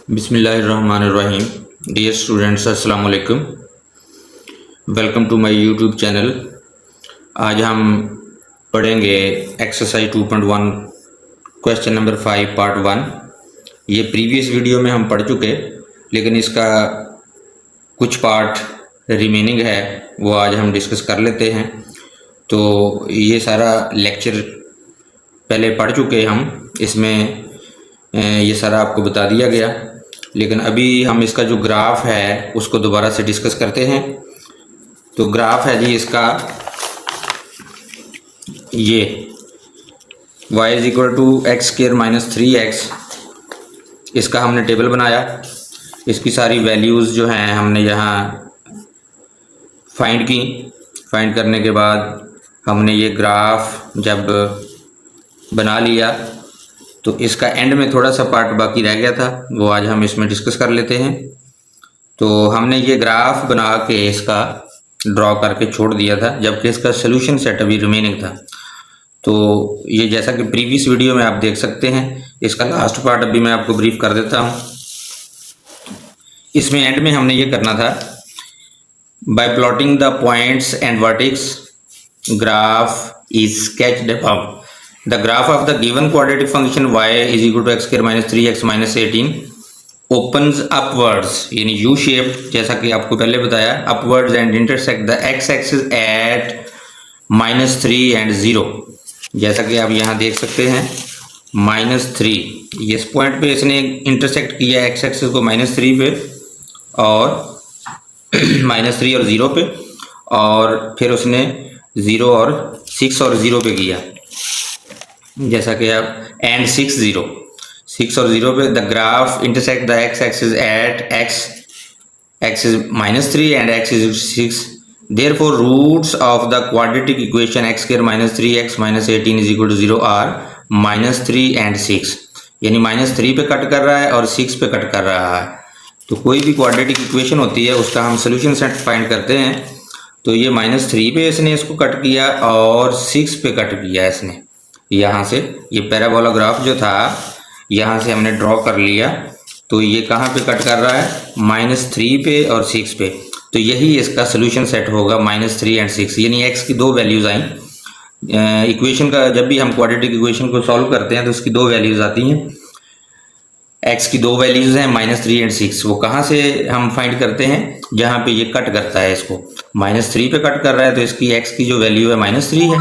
बिस्मिल्लाहिर्रहमानिर्रहीम। Dear students, अस्सलाम वालेकुम। Welcome to my YouTube channel. आज हम पढ़ेंगे एक्सरसाइज 2.1 क्वेश्चन नंबर 5 पार्ट 1। ये प्रीवियस वीडियो में हम पढ़ चुके, लेकिन इसका कुछ पार्ट रिमेनिंग है, वो आज हम डिस्कस कर लेते हैं। तो ये सारा लेक्चर पहले पढ़ चुके हम, इसमें ये सारा आपको बता दिया गया, लेकिन अभी हम इसका जो ग्राफ है उसको दोबारा से डिस्कस करते हैं। तो ग्राफ है जी इसका, ये y is equal to X square minus 3x, इसका हमने टेबल बनाया। इसकी सारी वैल्यूज़ जो हैं हमने यहाँ फाइंड की। फाइंड करने के बाद हमने ये ग्राफ जब बना लिया तो इसका एंड में थोड़ा सा पार्ट बाकी रह गया था, वो आज हम इसमें डिस्कस कर लेते हैं। तो हमने ये ग्राफ बना के इसका ड्रॉ करके छोड़ दिया था, जबकि इसका सोल्यूशन सेट अभी रिमेनिंग था। तो ये जैसा कि प्रीवियस वीडियो में आप देख सकते हैं, इसका लास्ट पार्ट अभी मैं आपको ब्रीफ कर देता हूँ। इसमें एंड में हमने ये करना था, bye plotting the points and vertex graph is sketched above. The graph of the given quadratic function y is equal to x square minus 3x minus 18 opens upwards, यानी U shaped, जैसा कि आपको पहले बताया, upwards and intersect the x axis at -3 and 0। जैसा कि आप यहाँ देख सकते हैं -3, इस पॉइंट पे इसने इंटरसेक्ट किया x एक्सिस को -3 पे और -3 और 0 पे, और फिर उसने 0 और 6 और 0 पे किया, जैसा कि आप एंड 6 और 0 पे the graph intersect the X axis at X axis -3 and X is 6। Therefore roots of the quadratic equation X square minus 3x minus 18 is equal to 0 are -3 and 6, यानी -3 पे कट कर रहा है और 6 पे कट कर रहा है। तो कोई भी क्वाड्रेटिक इक्वेशन होती है उसका हम सोल्यूशन सेट फाइंड करते हैं। तो ये -3 पे इसने इसको कट किया और 6 पे कट किया इसने। यहाँ से ये पैराबोला ग्राफ जो था यहाँ से हमने ड्रॉ कर लिया, तो ये कहाँ पे कट कर रहा है, -3 पे और 6 पे। तो यही इसका सोल्यूशन सेट होगा, -3 एंड 6, यानी x की दो वैल्यूज़ आई। इक्वेशन का जब भी हम क्वाड्रेटिक इक्वेशन को सॉल्व करते हैं तो उसकी दो वैल्यूज़ आती हैं। x की दो वैल्यूज़ हैं -3 एंड 6। वो कहाँ से हम फाइंड करते हैं, जहाँ पे ये कट करता है, इसको -3 पे कट कर रहा है तो इसकी x की जो वैल्यू है -3 है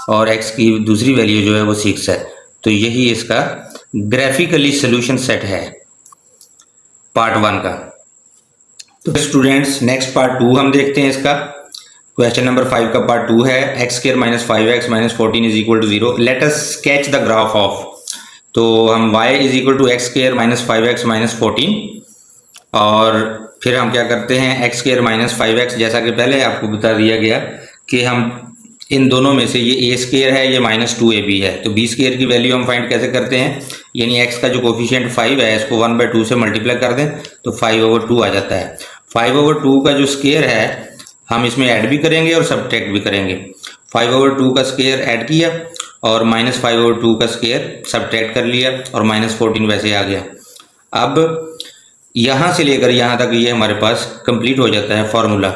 और x की दूसरी वैल्यू जो है वो 6 है। तो यही इसका ग्राफिकली सोल्यूशन सेट है पार्ट 1 का। तो स्टूडेंट्स, नेक्स्ट पार्ट 2 हम देखते हैं। इसका क्वेश्चन नंबर 5 का पार्ट 2 है X square minus 5x minus 14 is equal to 0। Let us sketch the graph of. तो हम y is equal to X square minus 5x minus 14, और फिर हम क्या करते हैं, एक्स स्क्वायर माइनस 5x, जैसा कि पहले आपको बता दिया गया कि हम इन दोनों में से ये a स्क्वायर है, ये -2ab है, तो b स्क्वायर की वैल्यू हम फाइंड कैसे करते हैं, यानी x का जो कोफिशिएंट 5 है इसको 1/2 से मल्टीप्लाई कर दें तो 5/2 आ जाता है। 5/2 का जो स्क्वायर है हम इसमें ऐड भी करेंगे और सब्ट्रैक्ट भी करेंगे। 5/2 का स्क्वायर ऐड किया और -5/2 का स्क्वायर सब्ट्रैक्ट कर लिया और -14 वैसे आ गया। अब यहाँ से लेकर यहाँ तक ये हमारे पास कंप्लीट हो जाता है फॉर्मूला।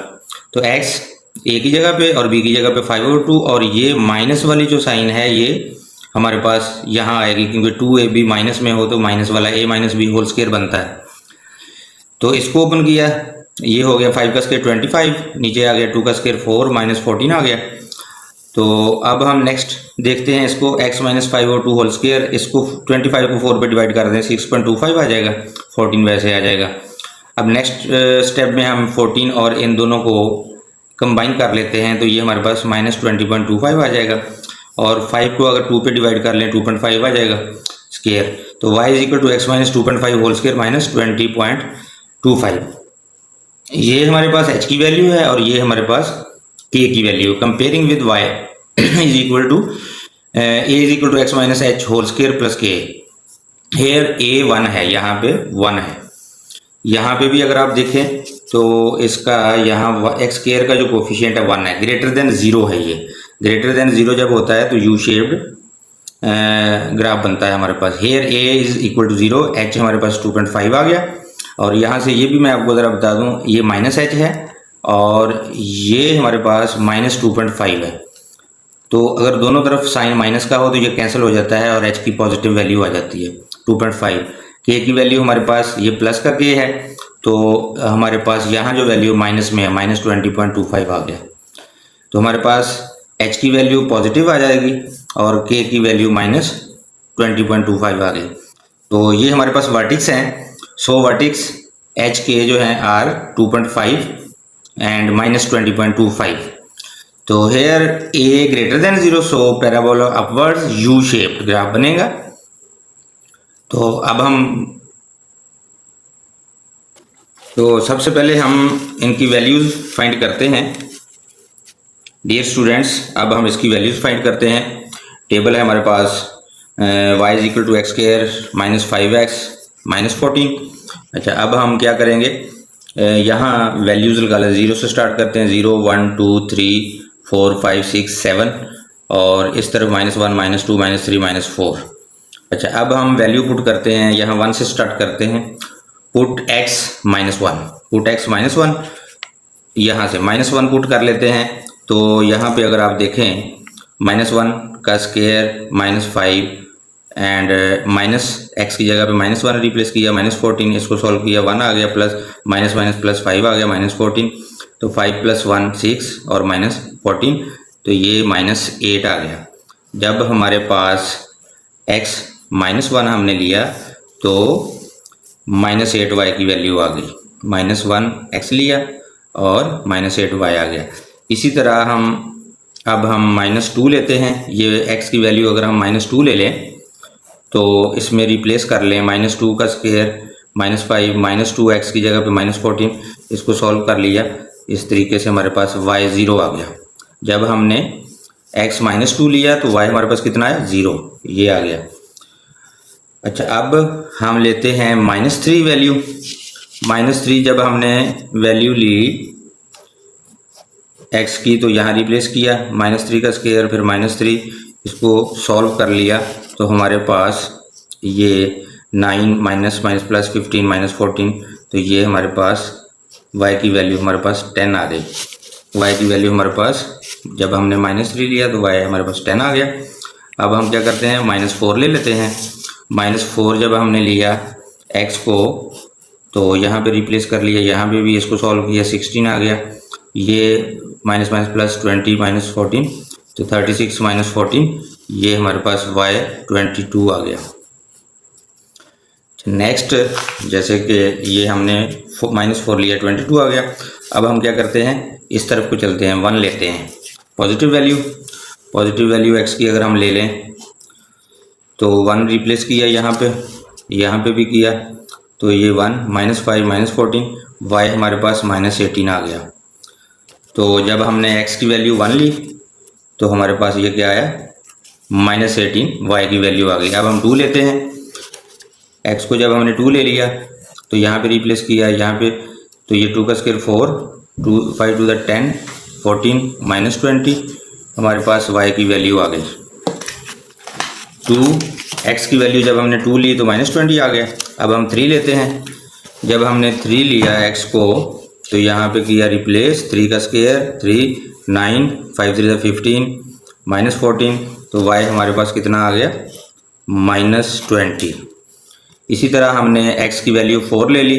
तो x a की जगह पे और b की जगह पे 5/2, और ये माइनस वाली जो साइन है ये हमारे पास यहाँ आएगी, क्योंकि 2ab माइनस में हो तो माइनस वाला a minus B whole square बनता है। तो इसको ओपन किया, ये हो गया 5 का स्क्वायर 25, नीचे आ गया 2 का स्क्वायर 4 -14 आ गया। तो अब हम नेक्स्ट देखते हैं इसको, x माइनस 5/2 होल स्क्वायर, इसको 25 को 4 पे डिवाइड कर दें 6.25 आ जाएगा, 14 वैसे आ जाएगा। अब नेक्स्ट स्टेप में हम 14 और इन दोनों को कंबाइन कर लेते हैं, तो ये हमारे पास -20.25 आ जाएगा, और 5 को अगर 2 पे डिवाइड कर लें 2.5 आ जाएगा स्क्वायर। तो y is equal to X minus 2.5 whole square -20.25। ये हमारे पास h की वैल्यू है और ये हमारे पास k की value. Comparing with y is equal to a is equal to X minus h whole square plus k। Here a 1 है, यहाँ पे 1 है, यहाँ पे भी अगर आप देखें तो इसका यहाँ एक्स स्क्वायर का जो कोफिशिएंट है 1 है, ग्रेटर देन 0 है। ये ग्रेटर देन 0 जब होता है तो यू शेप्ड ग्राफ बनता है हमारे पास। Here A is equal to 0, H हमारे पास 2.5 आ गया। और यहाँ से ये भी मैं आपको ज़रा बता दूँ, ये माइनस एच है और ये हमारे पास -2.5 है। तो अगर दोनों तरफ साइन माइनस का हो तो ये कैंसिल हो जाता है और एच की पॉजिटिव वैल्यू आ जाती है 2.5। के की वैल्यू हमारे पास ये प्लस का के है, तो हमारे पास यहाँ जो वैल्यू माइनस में है -20.25 आ गया। तो हमारे पास एच की वैल्यू पॉजिटिव आ जाएगी और के की वैल्यू -20.25 आ गई। तो ये हमारे पास वर्टिक्स हैं। सो वर्टिक्स एच के जो हैं आर 2.5 एंड -20.25। तो here A greater than 0, so parabola upwards U shaped graph बनेगा। तो अब सबसे पहले हम इनकी वैल्यूज फाइंड करते हैं। डियर स्टूडेंट्स, अब हम इसकी वैल्यूज फाइंड करते हैं। टेबल है हमारे पास y is equal to X square -5x -14। अच्छा, अब हम क्या करेंगे, यहाँ वैल्यूज लगा लें। 0 से स्टार्ट करते हैं, 0 1 2 3 4 5 6 7 और इस तरफ -1 -2 -3 -4। अच्छा, अब हम वैल्यू पुट करते हैं। यहाँ 1 से स्टार्ट करते हैं। पुट x -1, पुट x -1, यहाँ से -1 पुट कर लेते हैं। तो यहाँ पे अगर आप देखें, -1 का स्क्वायर -5 एंड -x की जगह पे -1 रिप्लेस किया, -14, इसको सॉल्व किया, 1 आ गया, प्लस +5 आ गया, -14। तो 5 + 1 6 और -14, तो ये -8 आ गया। जब हमारे पास x -1 हमने लिया तो -8y की वैल्यू आ गई। -1 x लिया और -8y आ गया। इसी तरह अब हम -2 लेते हैं। ये x की वैल्यू अगर हम -2 ले लें तो इसमें रिप्लेस कर लें, -2 का स्क्वायर -5 -2x की जगह पे -14, इसको सॉल्व कर लिया। इस तरीके से हमारे पास y 0 आ गया। जब हमने x -2 लिया तो y हमारे पास कितना है, 0, ये आ गया। अच्छा, अब हम लेते हैं -3 वैल्यू। -3 जब हमने वैल्यू ली x की तो यहाँ रिप्लेस किया, -3 का स्क्वायर फिर -3, इसको सॉल्व कर लिया तो हमारे पास ये 9 -15 -14, तो ये हमारे पास y की वैल्यू हमारे पास 10 आ गई। y की वैल्यू हमारे पास, जब हमने -3 लिया तो y हमारे पास 10 आ गया। अब हम क्या करते हैं, -4 ले लेते हैं। -4 जब हमने लिया x को तो यहाँ पे रिप्लेस कर लिया, यहाँ पे भी इसको सॉल्व किया, 16 आ गया। ये -20 -14, तो 36 -14, ये हमारे पास y 22 आ गया। नेक्स्ट, जैसे कि ये हमने -4 लिया, 22 आ गया। अब हम क्या करते हैं, इस तरफ को चलते हैं, 1 लेते हैं। पॉजिटिव वैल्यू x की अगर हम ले लें तो 1 रिप्लेस किया, यहाँ पे भी किया, तो ये 1 -5 -14, y हमारे पास -18 आ गया। तो जब हमने x की वैल्यू 1 ली तो हमारे पास ये क्या आया, -18 y की वैल्यू आ गई। अब हम 2 लेते हैं। x को जब हमने 2 ले लिया तो यहाँ पे रिप्लेस किया, यहाँ पे, तो ये 2 का स्क्वायर 4, 5 2 10, 14 -20, हमारे पास y की वैल्यू आ गई 2। x की वैल्यू जब हमने 2 ली तो -20 आ गया। अब हम 3 लेते हैं। जब हमने 3 लिया x को तो यहाँ पे किया रिप्लेस, 3 का स्क्वायर 3, 9, 5 3 15, -14, तो y हमारे पास कितना आ गया, -20। इसी तरह हमने x की वैल्यू 4 ले ली,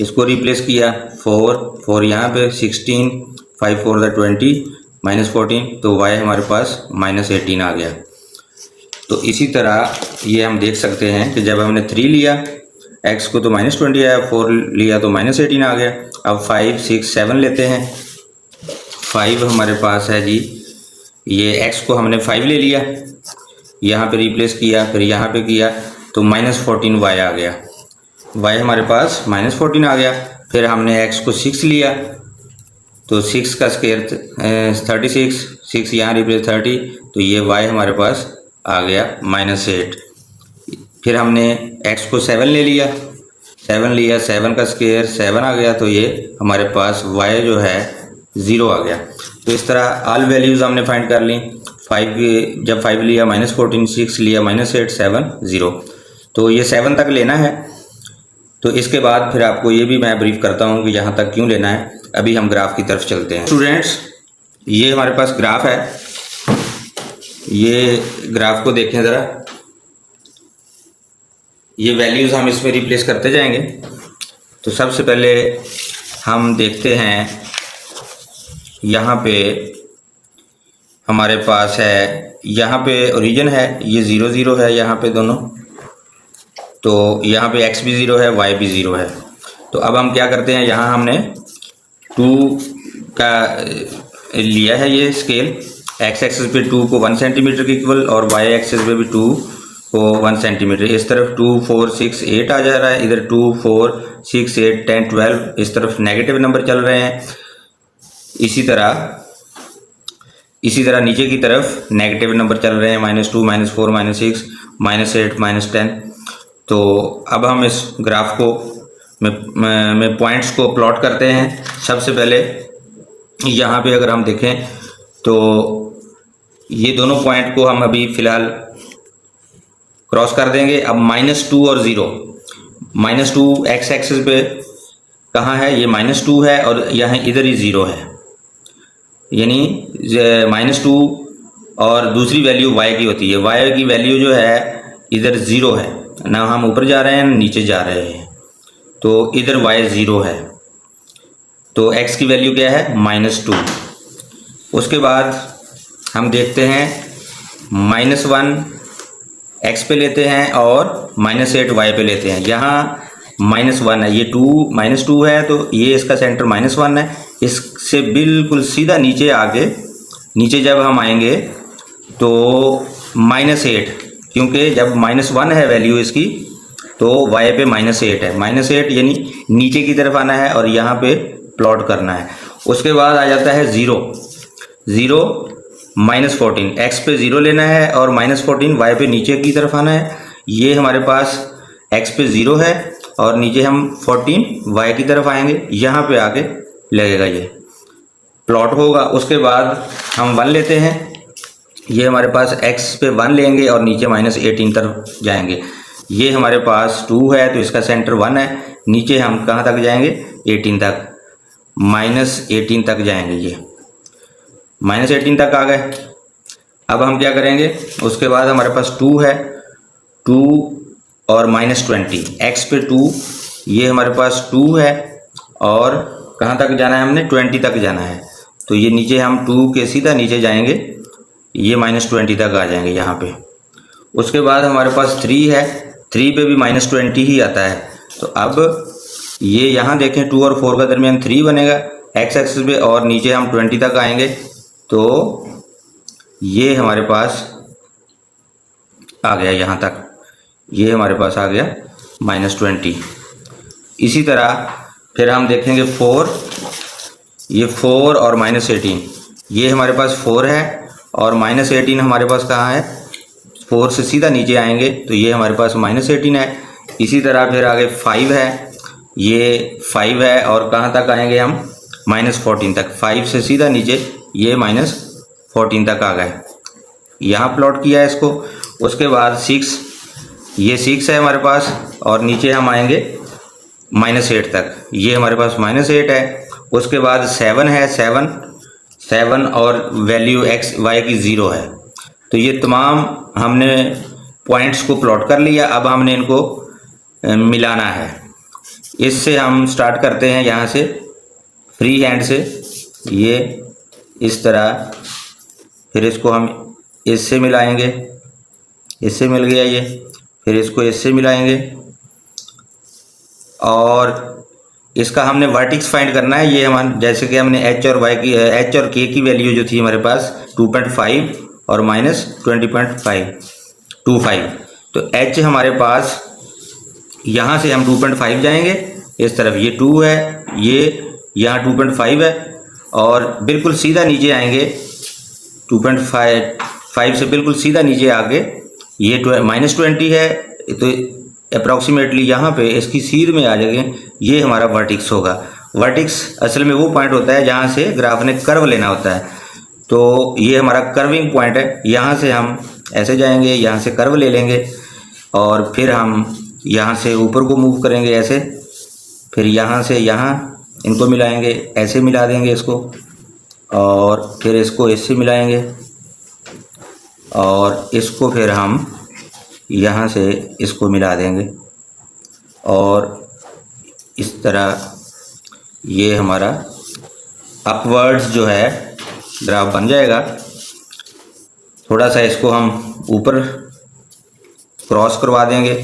इसको रिप्लेस किया, 4 यहाँ पे 16, 5 4 20, -14, तो y हमारे पास -18 आ गया। तो इसी तरह ये हम देख सकते हैं कि जब हमने 3 लिया x को तो -20 आया, 4 लिया तो -18 आ गया। अब 5 6 7 लेते हैं। 5 हमारे पास है जी, ये x को हमने 5 ले लिया, यहाँ पे रिप्लेस किया, फिर यहाँ पे किया, तो -14 y आ गया। y हमारे पास -14 आ गया। फिर हमने x को 6 लिया तो 6 का स्क्वायर 36, 6 यहाँ रिप्लेस 30, तो ये y हमारे पास आ गया -8। फिर हमने x को 7 ले लिया, 7 का स्क्वायर 7 आ गया, तो ये हमारे पास y जो है 0 आ गया। तो इस तरह ऑल वैल्यूज़ हमने फाइंड कर ली। जब 5 लिया -14, 6 लिया -8, 7, 0। तो ये 7 तक लेना है। तो इसके बाद फिर आपको ये भी मैं ब्रीफ करता हूँ कि यहाँ तक क्यों लेना है। अभी हम ग्राफ की तरफ चलते हैं। स्टूडेंट्स, ये हमारे पास ग्राफ है। ये ग्राफ को देखें ज़रा। ये वैल्यूज़ हम इसमें रिप्लेस करते जाएंगे। तो सबसे पहले हम देखते हैं, यहाँ पे हमारे पास है, यहाँ पे ओरिजिन है, ये 0 0 है यहाँ पे दोनों। तो यहाँ पे x भी 0 है, y भी 0 है। तो अब हम क्या करते हैं, यहाँ हमने 2 का लिया है ये स्केल। x एक्सिस पे 2 को 1 सेंटीमीटर के इक्वल और y एक्सिस पे भी 2 को 1 सेंटीमीटर। इस तरफ 2 4 6 8 आ जा रहा है, इधर 2 4 6 8 10 12, इस तरफ नेगेटिव नंबर चल रहे हैं। इसी तरह नीचे की तरफ नेगेटिव नंबर चल रहे हैं, -2 -4 -6 -8 -10। तो अब हम इस ग्राफ को में पॉइंट्स को प्लॉट करते हैं। सबसे पहले यहाँ पे अगर हम देखें तो ये दोनों पॉइंट को हम अभी फ़िलहाल क्रॉस कर देंगे। अब -2 और 0, -2 x एक्सिस पे कहाँ है, ये -2 है और यहाँ इधर ही 0 है, यानी -2 और दूसरी वैल्यू y की होती है। y की वैल्यू जो है इधर 0 है, ना हम ऊपर जा रहे हैं ना नीचे जा रहे हैं, तो इधर y 0 है। तो x की वैल्यू क्या है, -2। उसके बाद हम देखते हैं -1 x पे लेते हैं और -8 y पे लेते हैं। यहाँ -1 है, ये -2 है, तो ये इसका सेंटर -1 है। इससे बिल्कुल सीधा नीचे आके, नीचे जब हम आएंगे तो -8, क्योंकि जब -1 है वैल्यू इसकी, तो y पे -8 है। -8 यानी नीचे की तरफ आना है और यहाँ पे प्लॉट करना है। उसके बाद आ जाता है 0 -14, x पे 0 लेना है और -14 y पे नीचे की तरफ आना है। ये हमारे पास x पे 0 है और नीचे हम 14 y की तरफ आएंगे, यहाँ पे आके लगेगा, ये प्लॉट होगा। उसके बाद हम 1 लेते हैं, ये हमारे पास x पे 1 लेंगे और नीचे -18 तरफ जाएंगे। ये हमारे पास 2 है तो इसका सेंटर 1 है। नीचे हम कहाँ तक जाएंगे, 18 तक, -18 तक जाएंगे। ये -18 तक आ गए। अब हम क्या करेंगे, उसके बाद हमारे पास 2 है, 2 और -20, x पे 2, ये हमारे पास 2 है और कहाँ तक जाना है हमने, 20 तक जाना है। तो ये नीचे हम 2 के सीधा नीचे जाएंगे, ये -20 तक आ जाएंगे यहाँ पे। उसके बाद हमारे पास 3 है, 3 पे भी -20 ही आता है। तो अब ये यहाँ देखें 2 और 4 का दरमियान 3 बनेगा x एक्सिस पे और नीचे हम 20 तक आएंगे, तो ये हमारे पास आ गया यहाँ तक, ये हमारे पास आ गया -20। इसी तरह फिर हम देखेंगे 4, ये 4 और -18, ये हमारे पास 4 है और -18 हमारे पास कहाँ है, 4 से सीधा नीचे आएंगे तो ये हमारे पास -18 है। इसी तरह फिर आगे 5 है, ये 5 है और कहाँ तक आएंगे हम, -14 तक। 5 से सीधा नीचे ये -14 तक आ गए, यहाँ प्लॉट किया है इसको। उसके बाद 6, ये 6 है हमारे पास और नीचे हम आएंगे -8 तक, ये हमारे पास -8 है। उसके बाद 7 है, 7 और वैल्यू x y की 0 है। तो ये तमाम हमने पॉइंट्स को प्लॉट कर लिया। अब हमने इनको मिलाना है। इससे हम स्टार्ट करते हैं यहाँ से, फ्री हैंड से, ये इस तरह, फिर इसको हम इससे मिलाएंगे, इससे मिल गया ये, फिर इसको इससे मिलाएंगे और इसका हमने वर्टिक्स फाइंड करना है। ये हम जैसे कि हमने h और k की वैल्यू जो थी हमारे पास 2.5 और -20.25, तो h हमारे पास, यहाँ से हम 2.5 जाएंगे, इस तरफ ये 2 है, ये यहाँ 2.5 है और बिल्कुल सीधा नीचे आएंगे 2.5 से बिल्कुल सीधा नीचे आके ये -20 है, तो अप्रॉक्सीमेटली यहाँ पे इसकी सीध में आ जाएंगे, ये हमारा वर्टिक्स होगा। वर्टिक्स असल में वो पॉइंट होता है जहाँ से ग्राफ ने कर्व लेना होता है। तो ये हमारा कर्विंग पॉइंट है, यहाँ से हम ऐसे जाएंगे, यहाँ से कर्व ले लेंगे और फिर हम यहाँ से ऊपर को मूव करेंगे ऐसे, फिर यहाँ से यहाँ इनको मिलाएंगे, ऐसे मिला देंगे इसको, और फिर इसको ऐसे मिलाएंगे और इसको फिर हम यहाँ से इसको मिला देंगे और इस तरह ये हमारा अपवर्ड्स जो है ग्राफ बन जाएगा। थोड़ा सा इसको हम ऊपर क्रॉस करवा देंगे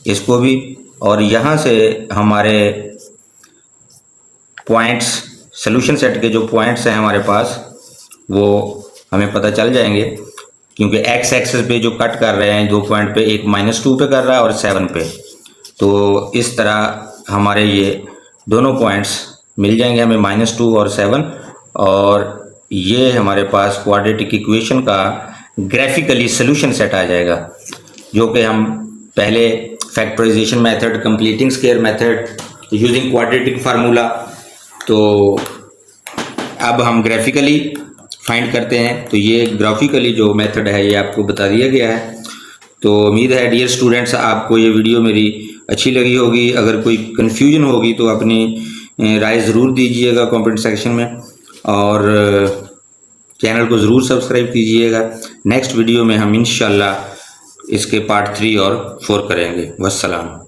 इसको भी, और यहाँ से हमारे पॉइंट्स, सोल्यूशन सेट के जो पॉइंट्स हैं हमारे पास वो हमें पता चल जाएंगे, क्योंकि एक्स एक्सिस पे जो कट कर रहे हैं 2 पॉइंट पे, एक -2 पे कर रहा है और 7 पे। तो इस तरह हमारे ये दोनों पॉइंट्स मिल जाएंगे हमें, -2 और 7, और ये हमारे पास क्वाड्रेटिक इक्वेशन का ग्राफिकली सोल्यूशन सेट आ जाएगा, जो कि हम पहले factorization method, completing square method using quadratic formula, तो अब हम ग्राफिकली फाइंड करते हैं। तो ये ग्राफिकली जो मेथड है ये आपको बता दिया गया है। तो उम्मीद है डियर स्टूडेंट्स आपको ये वीडियो मेरी अच्छी लगी होगी। अगर कोई कन्फ्यूजन होगी तो अपनी राय ज़रूर दीजिएगा कमेंट सेक्शन में, और चैनल को ज़रूर सब्सक्राइब कीजिएगा। नेक्स्ट वीडियो में हम इंशाल्लाह इसके पार्ट 3 और 4 करेंगे। वस्सलाम।